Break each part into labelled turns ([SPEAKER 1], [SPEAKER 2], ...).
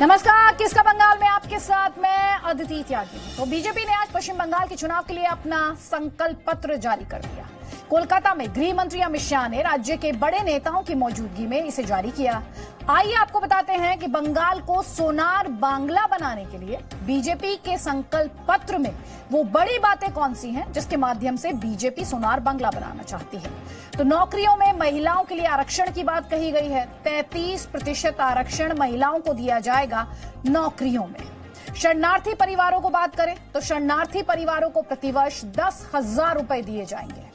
[SPEAKER 1] नमस्कार, किसका बंगाल में आपके साथ मैं अदिति त्यागी। तो बीजेपी ने आज पश्चिम बंगाल के चुनाव के लिए अपना संकल्प पत्र जारी कर दिया। कोलकाता में गृह मंत्री अमित शाह ने राज्य के बड़े नेताओं की मौजूदगी में इसे जारी किया। आइए आपको बताते हैं कि बंगाल को सोनार बांग्ला बनाने के लिए बीजेपी के संकल्प पत्र में वो बड़ी बातें कौन सी हैं जिसके माध्यम से बीजेपी सोनार बांग्ला बनाना चाहती है। तो नौकरियों में महिलाओं के लिए आरक्षण की बात कही गई है। 33% आरक्षण महिलाओं को दिया जाएगा नौकरियों में। शरणार्थी परिवारों को बात करें तो शरणार्थी परिवारों को प्रतिवर्ष 10,000 रुपए दिए जाएंगे।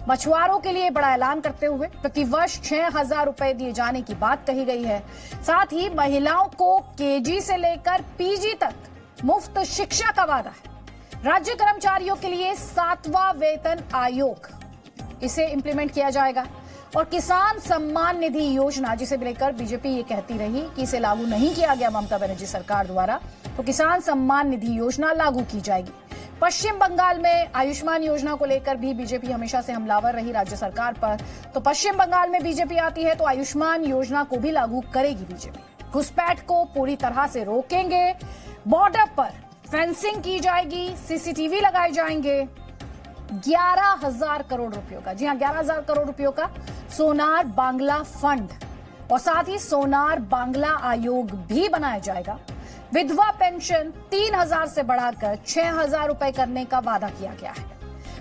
[SPEAKER 1] मछुआरों के लिए बड़ा ऐलान करते हुए प्रतिवर्ष 6,000 रुपए दिए जाने की बात कही गई है। साथ ही महिलाओं को केजी से लेकर पीजी तक मुफ्त शिक्षा का वादा है। राज्य कर्मचारियों के लिए 7वां वेतन आयोग, इसे इंप्लीमेंट किया जाएगा। और किसान सम्मान निधि योजना, जिसे लेकर बीजेपी ये कहती रही कि इसे लागू नहीं किया गया ममता बनर्जी सरकार द्वारा, तो किसान सम्मान निधि योजना लागू की जाएगी। पश्चिम बंगाल में आयुष्मान योजना को लेकर भी बीजेपी हमेशा से हमलावर रही राज्य सरकार पर। तो पश्चिम बंगाल में बीजेपी आती है तो आयुष्मान योजना को भी लागू करेगी बीजेपी। घुसपैठ को पूरी तरह से रोकेंगे। बॉर्डर पर फेंसिंग की जाएगी, सीसीटीवी लगाए जाएंगे। 11,000 करोड़ रुपयों का, जी हां 11,000 करोड़ रुपयों का सोनार बांग्ला फंड और साथ ही सोनार बांग्ला आयोग भी बनाया जाएगा। विधवा पेंशन 3,000 से बढ़ाकर 6,000 रुपए करने का वादा किया गया है।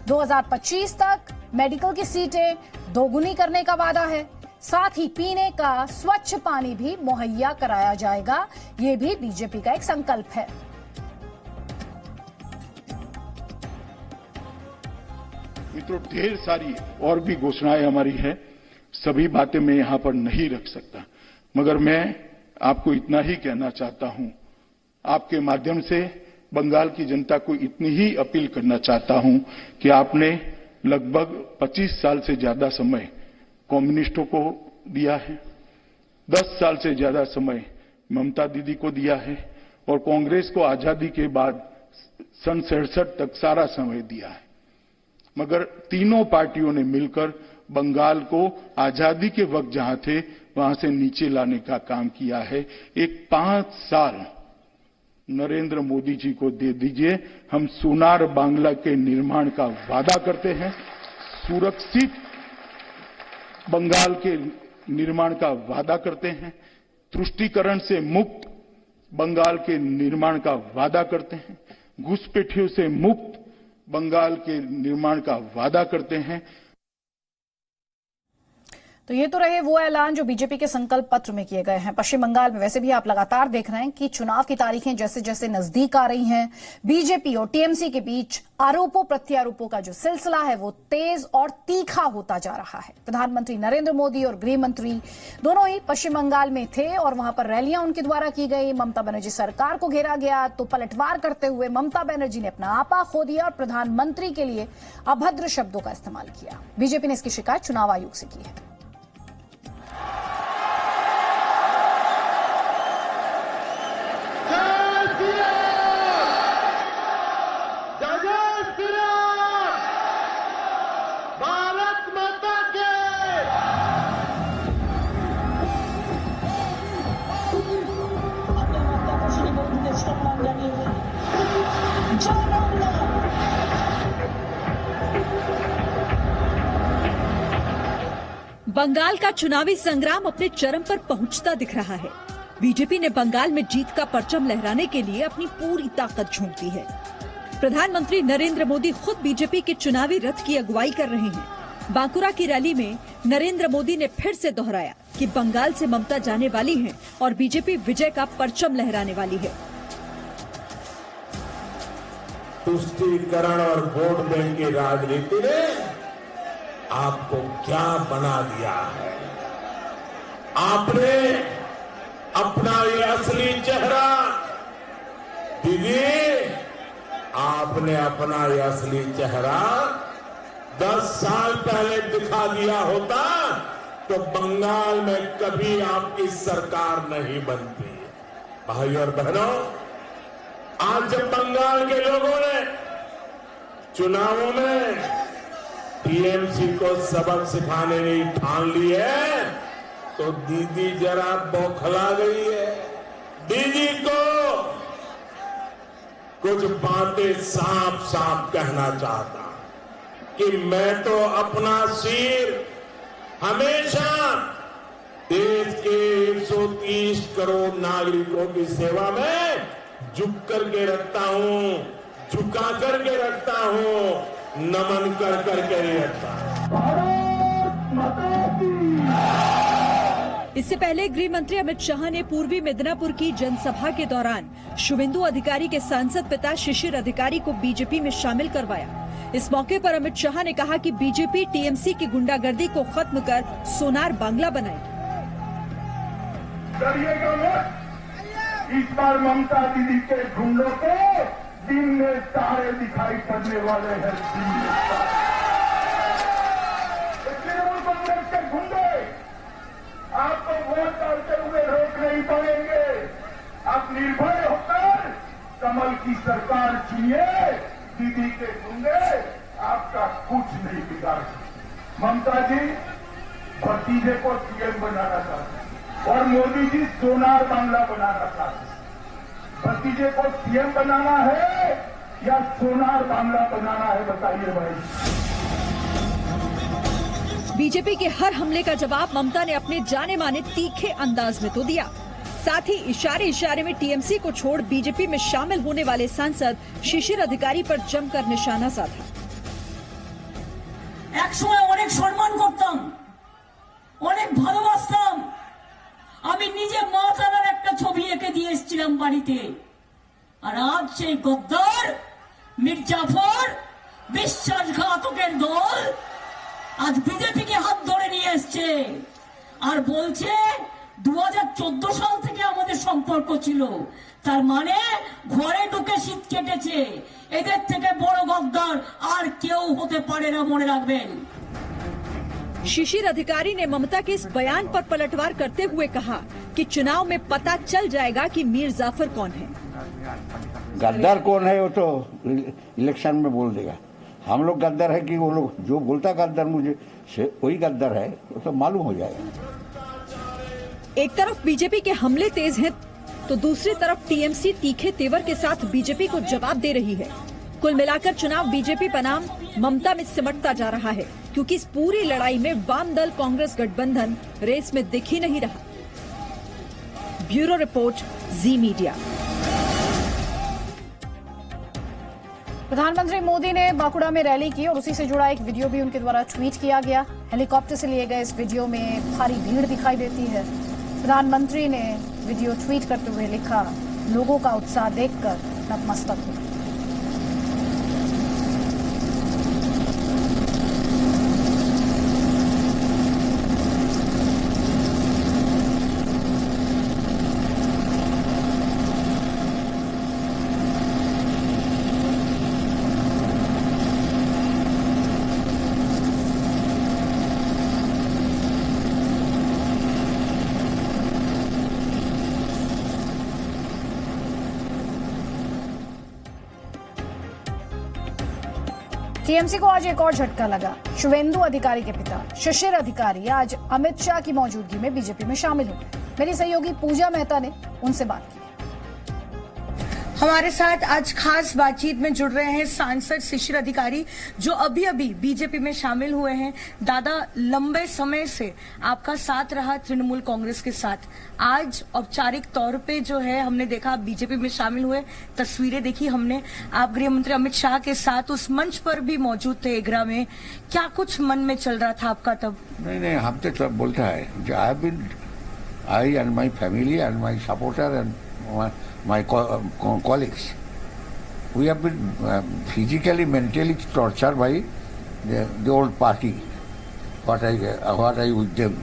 [SPEAKER 1] 2025 तक मेडिकल की सीटें दोगुनी करने का वादा है। साथ ही पीने का स्वच्छ पानी भी मुहैया कराया जाएगा। ये भी बीजेपी का एक संकल्प है।
[SPEAKER 2] मित्रों, ढेर सारी और भी घोषणाएं हमारी है, सभी बातें मैं यहां पर नहीं रख सकता, मगर मैं आपको इतना ही कहना चाहता हूं, आपके माध्यम से बंगाल की जनता को इतनी ही अपील करना चाहता हूं कि आपने लगभग 25 साल से ज्यादा समय कम्युनिस्टों को दिया है, 10 साल से ज्यादा समय ममता दीदी को दिया है और कांग्रेस को आजादी के बाद सन 67 तक सारा समय दिया है, मगर तीनों पार्टियों ने मिलकर बंगाल को आजादी के वक्त जहां थे वहां से नीचे लाने का काम किया है। एक 5 साल नरेंद्र मोदी जी को दे दीजिए, हम सोनार बांग्ला के निर्माण का वादा करते हैं, सुरक्षित बंगाल के निर्माण का वादा करते हैं, तुष्टीकरण से मुक्त बंगाल के निर्माण का वादा करते हैं, घुसपैठियों से मुक्त बंगाल के निर्माण का वादा करते हैं।
[SPEAKER 1] तो ये तो रहे वो ऐलान जो बीजेपी के संकल्प पत्र में किए गए हैं। पश्चिम बंगाल में वैसे भी आप लगातार देख रहे हैं कि चुनाव की तारीखें जैसे जैसे नजदीक आ रही हैं, बीजेपी और टीएमसी के बीच आरोपों प्रत्यारोपों का जो सिलसिला है वो तेज और तीखा होता जा रहा है। प्रधानमंत्री नरेंद्र मोदी और गृह मंत्री दोनों ही पश्चिम बंगाल में थे और वहां पर रैलियां उनके द्वारा की गई। ममता बनर्जी सरकार को घेरा गया तो पलटवार करते हुए ममता बनर्जी ने अपना आपा खो दिया और प्रधानमंत्री के लिए अभद्र शब्दों का इस्तेमाल किया। बीजेपी ने इसकी शिकायत चुनाव आयोग से की है।
[SPEAKER 3] बंगाल का चुनावी संग्राम अपने चरम पर पहुंचता दिख रहा है। बीजेपी ने बंगाल में जीत का परचम लहराने के लिए अपनी पूरी ताकत झोंक दी है। प्रधानमंत्री नरेंद्र मोदी खुद बीजेपी के चुनावी रथ की अगुवाई कर रहे हैं। बांकुरा की रैली में नरेंद्र मोदी ने फिर से दोहराया कि बंगाल से ममता जाने वाली है और बीजेपी विजय का परचम लहराने वाली है।
[SPEAKER 4] तुष्टीकरण और वोट बैंक की राजनीति ने आपको क्या बना दिया है? आपने अपना ये असली चेहरा, दीदी, आपने अपना ये असली चेहरा 10 साल पहले दिखा दिया होता तो बंगाल में कभी आपकी सरकार नहीं बनती। भाई और बहनों, आज जब बंगाल के लोगों ने चुनावों में टीएमसी को सबक सिखाने की ठान ली है तो दीदी जरा बौखला गई है। दीदी को कुछ बातें साफ साफ कहना चाहता कि मैं तो अपना सिर हमेशा देश के 130 करोड़ नागरिकों की सेवा में झुक करके रखता हूं, झुका करके रखता हूं, नमन कर करके नहीं रखता।
[SPEAKER 3] इससे पहले गृह मंत्री अमित शाह ने पूर्वी मिदनापुर की जनसभा के दौरान शुवेंदु अधिकारी के सांसद पिता शिशिर अधिकारी को बीजेपी में शामिल करवाया। इस मौके पर अमित शाह ने कहा कि बीजेपी टीएमसी की गुंडागर्दी को खत्म कर सोनार बांग्ला बनाएगी।
[SPEAKER 5] डरिएगा मत, इस बार ममता दीदी के गुंडों को दिन में तारे दिखाई पड़ने वाले हैं। तृणमूल कांग्रेस के गुंडे आपको वोट डालते हुए रोक नहीं पाएंगे। आप निर्भय होकर कमल की सरकार चुनिए, दीदी के गुंडे आपका कुछ नहीं बिगाड़ सकते। ममता जी भतीजे को सीएम बनाना चाहते हैं और मोदी जी सोनार बांग्ला बनाना चाहते हैं। भतीजे को सीएम बनाना है या सोनार बांग्ला बनाना है, बताइए भाई।
[SPEAKER 3] बीजेपी के हर हमले का जवाब ममता ने अपने जाने माने तीखे अंदाज में तो दिया। साथ ही इशारे इशारे में टीएमसी को छोड़ बीजेपी में शामिल होने वाले सांसद शिशिर अधिकारी पर जमकर निशाना साधा।
[SPEAKER 6] एक समय अनेक सम्मान करताम, अनेक भालोबासताम। আমি নিজে মা তারার একটা ছবি এঁকে দিয়ে এসেছিলাম বাড়িতে। আর আজ সেই গদ্দার মির্জাফর বিশ্বাসঘাতকের দল আজ বিজেপিকে হাত ধরে নিয়ে এসছে আর বলছে 2014 সাল থেকে আমাদের সম্পর্ক ছিল। তার মানে ঘরে ঢুকে শীত কেটেছে। এদের থেকে বড় গদ্দার আর কেউ হতে পারে না, মনে রাখবেন।
[SPEAKER 3] शिशिर अधिकारी ने ममता के इस बयान पर पलटवार करते हुए कहा कि चुनाव में पता चल जाएगा कि मीर जाफर कौन है।
[SPEAKER 7] गद्दार कौन है वो तो इलेक्शन में बोल देगा। हम लोग गद्दार है कि वो लोग जो बोलता गद्दार मुझे वही गद्दार है, वो तो मालूम हो जाएगा।
[SPEAKER 3] एक तरफ बीजेपी के हमले तेज हैं तो दूसरी तरफ टीएमसी तीखे तेवर के साथ बीजेपी को जवाब दे रही है। कुल मिलाकर चुनाव बीजेपी बनाम ममता में सिमटता जा रहा है, क्योंकि इस पूरी लड़ाई में वाम दल कांग्रेस गठबंधन रेस में दिख ही नहीं रहा। ब्यूरो रिपोर्ट, जी मीडिया।
[SPEAKER 1] प्रधानमंत्री मोदी ने बांकुड़ा में रैली की और उसी से जुड़ा एक वीडियो भी उनके द्वारा ट्वीट किया गया। हेलीकॉप्टर से लिए गए इस वीडियो में भारी भीड़ दिखाई देती है। प्रधानमंत्री ने वीडियो ट्वीट करते हुए लिखा, लोगों का उत्साह देखकर नतमस्तक हूं। टीएमसी को आज एक और झटका लगा। शुवेंदु अधिकारी के पिता शिशिर अधिकारी आज अमित शाह की मौजूदगी में बीजेपी में शामिल हो गए। मेरी सहयोगी पूजा मेहता ने उनसे बात की।
[SPEAKER 8] हमारे साथ आज खास बातचीत में जुड़ रहे हैं सांसद शिशिर अधिकारी, जो अभी अभी बीजेपी में शामिल हुए हैं। दादा, लंबे समय से आपका साथ रहा तृणमूल कांग्रेस के साथ। आज औपचारिक तौर पे जो है हमने देखा आप बीजेपी में शामिल हुए, तस्वीरें देखी हमने। आप गृह मंत्री अमित शाह के साथ उस मंच पर भी मौजूद थे एग्रा में। क्या कुछ मन में चल रहा था आपका तब?
[SPEAKER 7] नहीं, हम तो सब बोलता है जो I and my family and my supporter and my colleagues, we have been physically, mentally tortured by the old party. What I with them,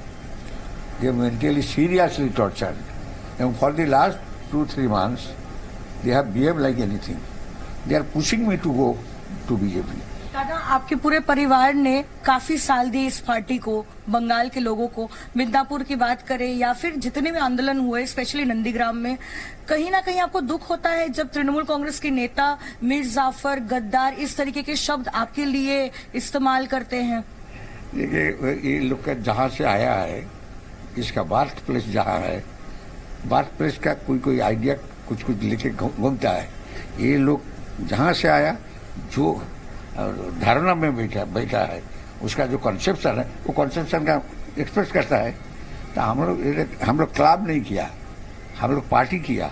[SPEAKER 7] they mentally seriously tortured, and for the last 2-3 months, they have behaved like anything. They are pushing me to go to BJP.
[SPEAKER 8] दादा, आपके पूरे परिवार ने काफी साल दिए इस party को, बंगाल के लोगों को। मिदनापुर की बात करें या फिर जितने भी आंदोलन हुए, स्पेशली नंदीग्राम में, कहीं ना कहीं आपको दुख होता है जब तृणमूल कांग्रेस के नेता मीर जाफर, गद्दार, इस तरीके के शब्द आपके लिए इस्तेमाल करते हैं?
[SPEAKER 7] देखिए, ये लोग का जहाँ से आया है, इसका बर्थ प्लेस जहाँ है, बात प्रेस का कोई आइडिया कुछ लेके घूमता है। ये लोग जहां से आया, जो धारणा में बैठा है, उसका जो कॉन्सेप्शन है, वो कॉन्सेप्शन का एक्सप्रेस करता है। तो हम लोग क्लब नहीं किया, हम लोग पार्टी किया,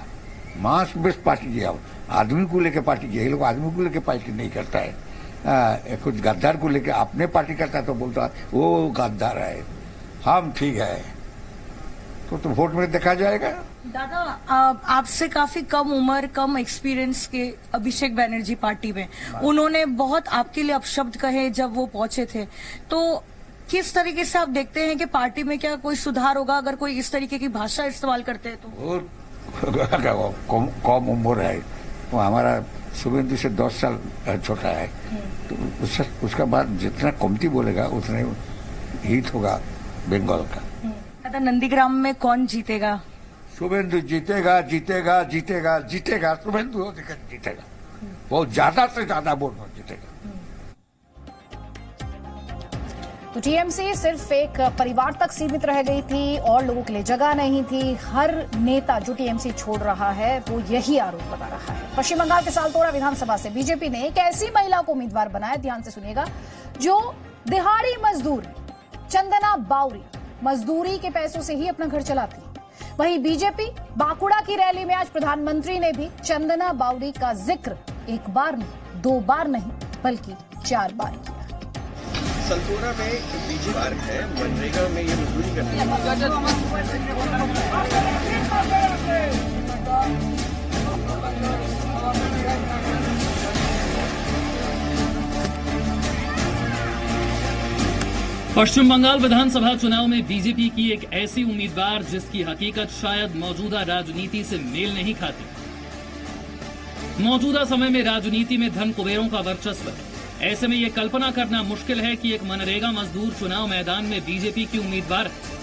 [SPEAKER 7] मास बेस्ड पार्टी किया, आदमी को लेकर पार्टी किया। ये लोग आदमी को लेकर पार्टी नहीं करता है। कुछ गद्दार को लेकर अपने पार्टी करता तो बोलता वो गद्दार है, हम ठीक है। तो वोट में देखा जाएगा।
[SPEAKER 8] दादा, आपसे काफी कम उम्र, कम एक्सपीरियंस के अभिषेक बैनर्जी पार्टी में, उन्होंने बहुत आपके लिए अपशब्द कहे जब वो पहुंचे थे। तो किस तरीके से आप देखते हैं कि पार्टी में क्या कोई सुधार होगा अगर कोई इस तरीके की भाषा इस्तेमाल करते हैं? तो
[SPEAKER 7] कम उम्र है, वो हमारा शुभेंदु से 10 साल छोटा है, तो उसका बाद जितना कमती बोलेगा उतने हित होगा बंगाल का।
[SPEAKER 8] दादा, नंदीग्राम में कौन जीतेगा?
[SPEAKER 7] शुभेंदु जीतेगा, जीतेगा, जीतेगा, जीतेगा। शुभेंदु जीतेगा, बहुत ज्यादा से ज्यादा वोट जीतेगा।
[SPEAKER 1] तो टीएमसी सिर्फ एक परिवार तक सीमित रह गई थी और लोगों के लिए जगह नहीं थी। हर नेता जो टीएमसी छोड़ रहा है वो यही आरोप लगा रहा है। पश्चिम बंगाल के सालतोड़ा विधानसभा से बीजेपी ने एक ऐसी महिला को उम्मीदवार बनाया, ध्यान से सुनिएगा, जो दिहाड़ी मजदूर चंदना बावरी मजदूरी के पैसों से ही अपना घर चलाती। वहीं बीजेपी बांकुड़ा की रैली में आज प्रधानमंत्री ने भी चंदना बावरी का जिक्र एक बार नहीं, 2 बार नहीं बल्कि 4 बार किया।
[SPEAKER 9] सालतोड़ा में बीजेपी पार्क है, मनरेगा में ये मजदूरी करती है।
[SPEAKER 10] पश्चिम बंगाल विधानसभा चुनाव में बीजेपी की एक ऐसी उम्मीदवार जिसकी हकीकत शायद मौजूदा राजनीति से मेल नहीं खाती। मौजूदा समय में राजनीति में धन कुबेरों का वर्चस्व है। ऐसे में ये कल्पना करना मुश्किल है कि एक मनरेगा मजदूर चुनाव मैदान में बीजेपी की उम्मीदवार है।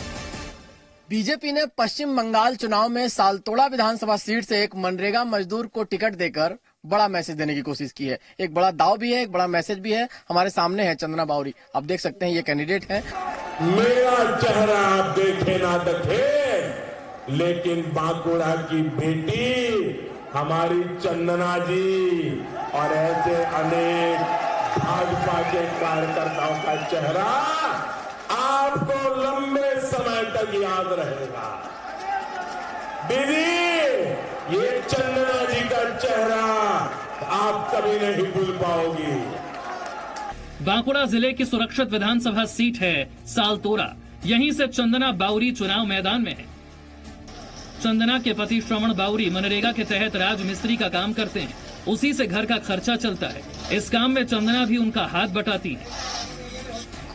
[SPEAKER 11] बीजेपी ने पश्चिम बंगाल चुनाव में सालतोड़ा विधानसभा सीट से एक मनरेगा मजदूर को टिकट देकर बड़ा मैसेज देने की कोशिश की है। एक बड़ा दाव भी है, एक बड़ा मैसेज भी है। हमारे सामने है चंदना बावरी, आप देख सकते हैं ये कैंडिडेट है।
[SPEAKER 4] मेरा चेहरा आप देखे ना देखे, लेकिन बांकुड़ा की बेटी हमारी चंदना जी और ऐसे अनेक भाजपा के कार्यकर्ताओं का चेहरा आपको लंबे समय तक याद रहेगा। दीदी, ये चंदना जी का चेहरा आप कभी नहीं भूल पाओगी।
[SPEAKER 10] बांकुड़ा जिले की सुरक्षित विधानसभा सीट है सालतोड़ा। यहीं से चंदना बावरी चुनाव मैदान में है। चंदना के पति श्रवण बावरी मनरेगा के तहत राजमिस्त्री का काम करते हैं। उसी से घर का खर्चा चलता है। इस काम में चंदना भी उनका हाथ बटाती है।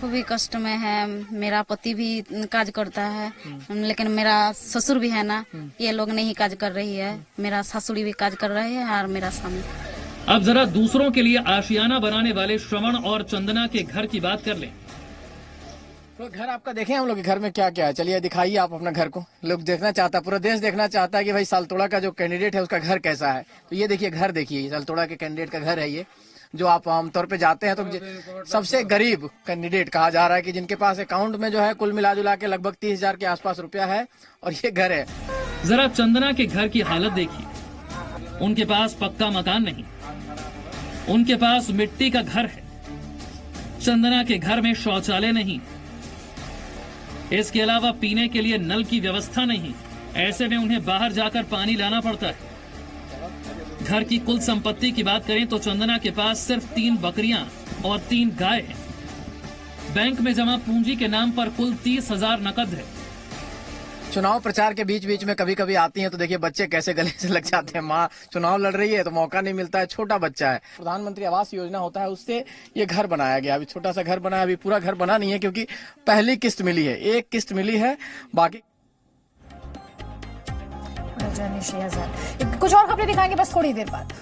[SPEAKER 12] खूब ही कष्ट में है। मेरा पति भी काज करता है, लेकिन मेरा ससुर भी है ना, ये लोग नहीं काज कर रही है। मेरा ससुरी भी काज कर रही है और मेरा स्वामी।
[SPEAKER 10] अब जरा दूसरों के लिए आशियाना बनाने वाले श्रवण और चंदना के घर की बात कर लें।
[SPEAKER 11] तो घर आपका देखें, हम लोग के घर में क्या क्या है, चलिए दिखाइए आप अपना घर को। लोग देखना चाहता है, पूरा देश देखना चाहता है कि भाई सालतोड़ा का जो कैंडिडेट है उसका घर कैसा है। तो ये देखिए घर, देखिए सालतोड़ा के कैंडिडेट का घर है ये, जो आप आमतौर पे जाते हैं तो सबसे गरीब कैंडिडेट कहा जा रहा है कि जिनके पास अकाउंट में जो है कुल मिला जुला के लगभग 30,000 के आसपास रुपया है, और ये घर है।
[SPEAKER 10] जरा चंदना के घर की हालत देखिए। उनके पास पक्का मकान नहीं, उनके पास मिट्टी का घर है। चंदना के घर में शौचालय नहीं, इसके अलावा पीने के लिए नल की व्यवस्था नहीं। ऐसे में उन्हें बाहर जाकर पानी लाना पड़ता है। घर की कुल संपत्ति की बात करें तो चंदना के पास सिर्फ 3 बकरियां और 3 गाय हैं। बैंक में जमा पूंजी के नाम पर कुल 30,000 नकद है।
[SPEAKER 11] चुनाव प्रचार के बीच बीच में कभी कभी आती हैं तो देखिए बच्चे कैसे गले से लग जाते हैं। माँ चुनाव लड़ रही है तो मौका नहीं मिलता है, छोटा बच्चा है। प्रधानमंत्री आवास योजना होता है, उससे ये घर बनाया गया। अभी छोटा सा घर बना है, अभी पूरा घर बना नहीं है क्योंकि पहली किस्त मिली है, 1 किस्त मिली है, बाकी
[SPEAKER 1] कुछ और खबरें दिखाएंगे बस थोड़ी देर बाद।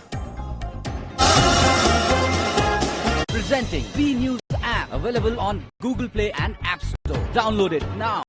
[SPEAKER 13] Presenting B News app available on Google Play and App Store. Download it now.